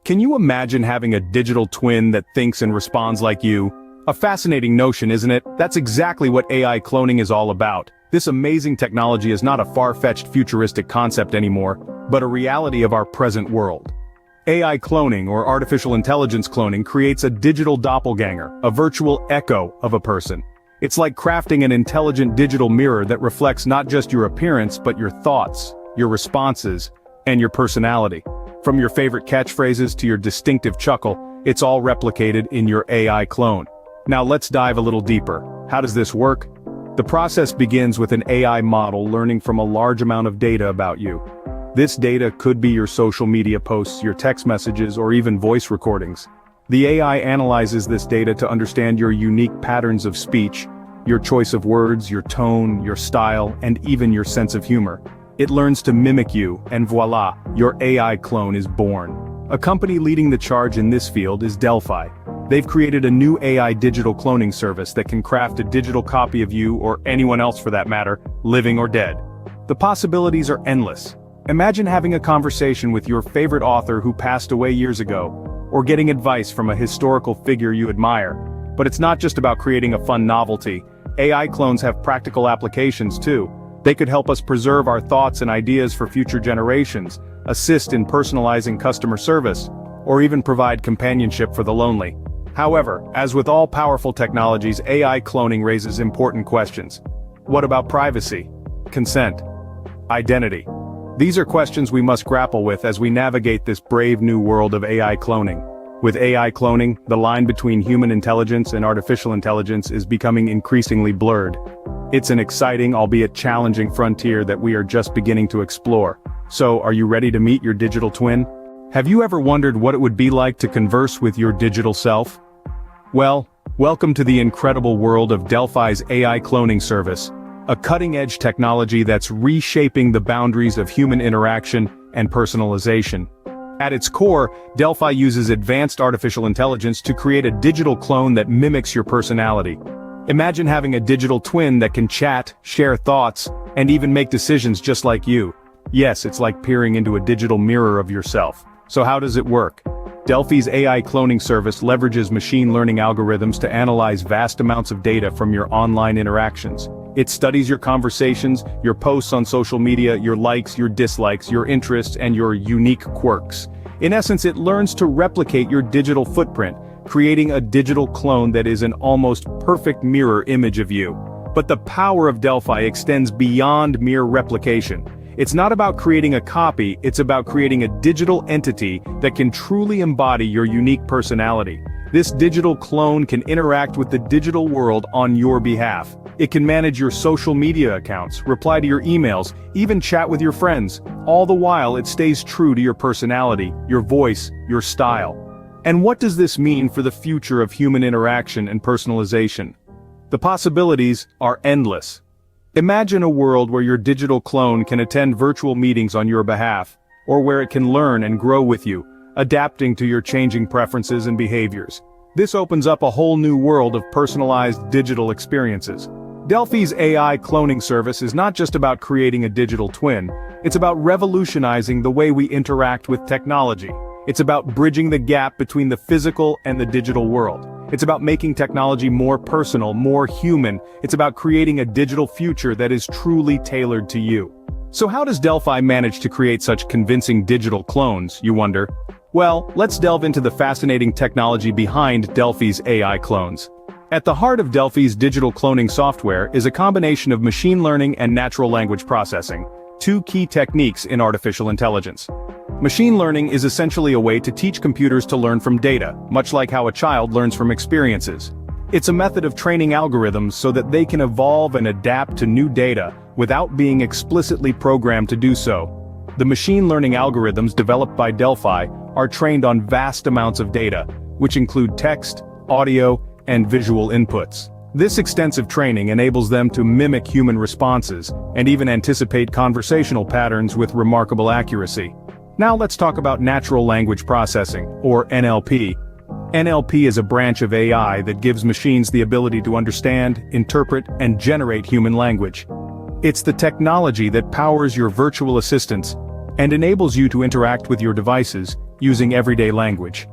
Can you imagine having a digital twin that thinks and responds like you? A fascinating notion, isn't it? That's exactly what AI cloning is all about. This amazing technology is not a far-fetched futuristic concept anymore, but a reality of our present world. AI cloning, or artificial intelligence cloning, creates a digital doppelganger, a virtual echo of a person. It's like crafting an intelligent digital mirror that reflects not just your appearance but your thoughts, your responses, and your personality. From your favorite catchphrases to your distinctive chuckle, it's all replicated in your AI clone. Now let's dive a little deeper. How does this work? The process begins with an AI model learning from a large amount of data about you. This data could be your social media posts, your text messages, or even voice recordings. The AI analyzes this data to understand your unique patterns of speech, your choice of words, your tone, your style, and even your sense of humor. It learns to mimic you, and voila, your AI clone is born. A company leading the charge in this field is Delphi. They've created a new AI digital cloning service that can craft a digital copy of you, or anyone else for that matter, living or dead. The possibilities are endless. Imagine having a conversation with your favorite author who passed away years ago, or getting advice from a historical figure you admire. But it's not just about creating a fun novelty. AI clones have practical applications too. They could help us preserve our thoughts and ideas for future generations, assist in personalizing customer service, or even provide companionship for the lonely. However, as with all powerful technologies, AI cloning raises important questions. What about privacy? Consent? Identity? These are questions we must grapple with as we navigate this brave new world of AI cloning. With AI cloning, the line between human intelligence and artificial intelligence is becoming increasingly blurred. It's an exciting, albeit challenging frontier that we are just beginning to explore. So, are you ready to meet your digital twin? Have you ever wondered what it would be like to converse with your digital self? Well, welcome to the incredible world of Delphi's AI cloning service, a cutting-edge technology that's reshaping the boundaries of human interaction and personalization. At its core, Delphi uses advanced artificial intelligence to create a digital clone that mimics your personality. Imagine having a digital twin that can chat, share thoughts, and even make decisions just like you. Yes, it's like peering into a digital mirror of yourself. So how does it work? Delphi's AI cloning service leverages machine learning algorithms to analyze vast amounts of data from your online interactions. It studies your conversations, your posts on social media, your likes, your dislikes, your interests, and your unique quirks. In essence, it learns to replicate your digital footprint, creating a digital clone that is an almost perfect mirror image of you. But the power of Delphi extends beyond mere replication. It's not about creating a copy, it's about creating a digital entity that can truly embody your unique personality. This digital clone can interact with the digital world on your behalf. It can manage your social media accounts, reply to your emails, even chat with your friends. All the while, it stays true to your personality, your voice, your style. And what does this mean for the future of human interaction and personalization? The possibilities are endless. Imagine a world where your digital clone can attend virtual meetings on your behalf, or where it can learn and grow with you, adapting to your changing preferences and behaviors. This opens up a whole new world of personalized digital experiences. Delphi's AI cloning service is not just about creating a digital twin, it's about revolutionizing the way we interact with technology. It's about bridging the gap between the physical and the digital world. It's about making technology more personal, more human. It's about creating a digital future that is truly tailored to you. So how does Delphi manage to create such convincing digital clones, you wonder? Well, let's delve into the fascinating technology behind Delphi's AI clones. At the heart of Delphi's digital cloning software is a combination of machine learning and natural language processing, two key techniques in artificial intelligence. Machine learning is essentially a way to teach computers to learn from data, much like how a child learns from experiences. It's a method of training algorithms so that they can evolve and adapt to new data without being explicitly programmed to do so. The machine learning algorithms developed by Delphi are trained on vast amounts of data, which include text, audio, and visual inputs. This extensive training enables them to mimic human responses and even anticipate conversational patterns with remarkable accuracy. Now let's talk about natural language processing, or NLP. NLP is a branch of AI that gives machines the ability to understand, interpret, and generate human language. It's the technology that powers your virtual assistants and enables you to interact with your devices, using everyday language.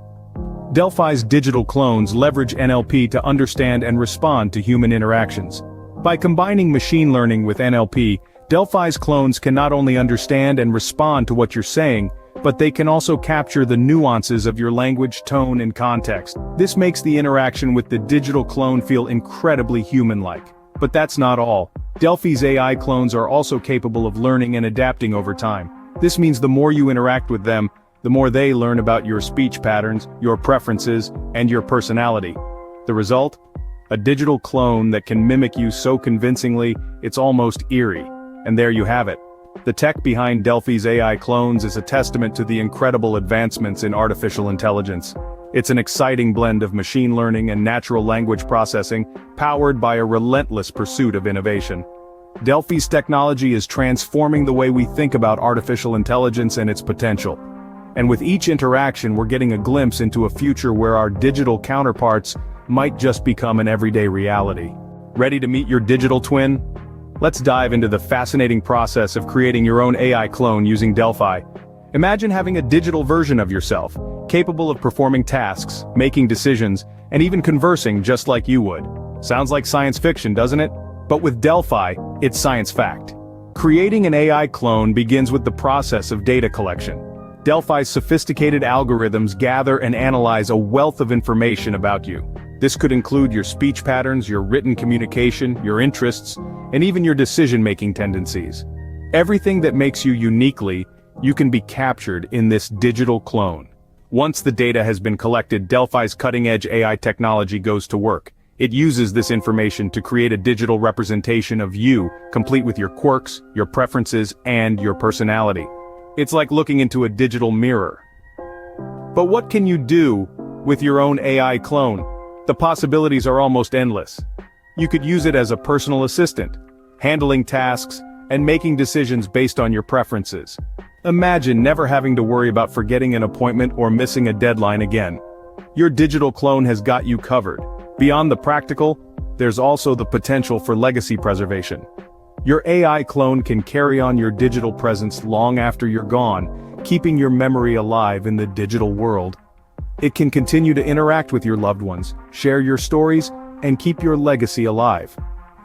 Delphi's digital clones leverage NLP to understand and respond to human interactions. By combining machine learning with NLP, Delphi's clones can not only understand and respond to what you're saying, but they can also capture the nuances of your language, tone, and context. This makes the interaction with the digital clone feel incredibly human-like. But that's not all. Delphi's AI clones are also capable of learning and adapting over time. This means the more you interact with them, the more they learn about your speech patterns, your preferences, and your personality. The result? A digital clone that can mimic you so convincingly, it's almost eerie. And there you have it. The tech behind Delphi's AI clones is a testament to the incredible advancements in artificial intelligence. It's an exciting blend of machine learning and natural language processing, powered by a relentless pursuit of innovation. Delphi's technology is transforming the way we think about artificial intelligence and its potential. And with each interaction, we're getting a glimpse into a future where our digital counterparts might just become an everyday reality. Ready to meet your digital twin? Let's dive into the fascinating process of creating your own AI clone using Delphi. Imagine having a digital version of yourself, capable of performing tasks, making decisions, and even conversing just like you would. Sounds like science fiction, doesn't it? But with Delphi, it's science fact. Creating an AI clone begins with the process of data collection. Delphi's sophisticated algorithms gather and analyze a wealth of information about you. This could include your speech patterns, your written communication, your interests, and even your decision-making tendencies. Everything that makes you uniquely, you can be captured in this digital clone. Once the data has been collected, Delphi's cutting-edge AI technology goes to work. It uses this information to create a digital representation of you, complete with your quirks, your preferences, and your personality. It's like looking into a digital mirror. But what can you do with your own AI clone? The possibilities are almost endless. You could use it as a personal assistant, handling tasks, and making decisions based on your preferences. Imagine never having to worry about forgetting an appointment or missing a deadline again. Your digital clone has got you covered. Beyond the practical, there's also the potential for legacy preservation. Your AI clone can carry on your digital presence long after you're gone, keeping your memory alive in the digital world. It can continue to interact with your loved ones, share your stories, and keep your legacy alive.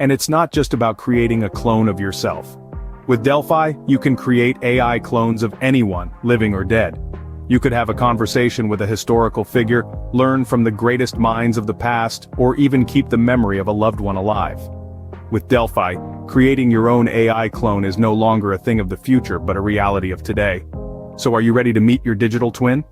And it's not just about creating a clone of yourself. With Delphi, you can create AI clones of anyone, living or dead. You could have a conversation with a historical figure, learn from the greatest minds of the past, or even keep the memory of a loved one alive. With Delphi, creating your own AI clone is no longer a thing of the future but a reality of today. So are you ready to meet your digital twin?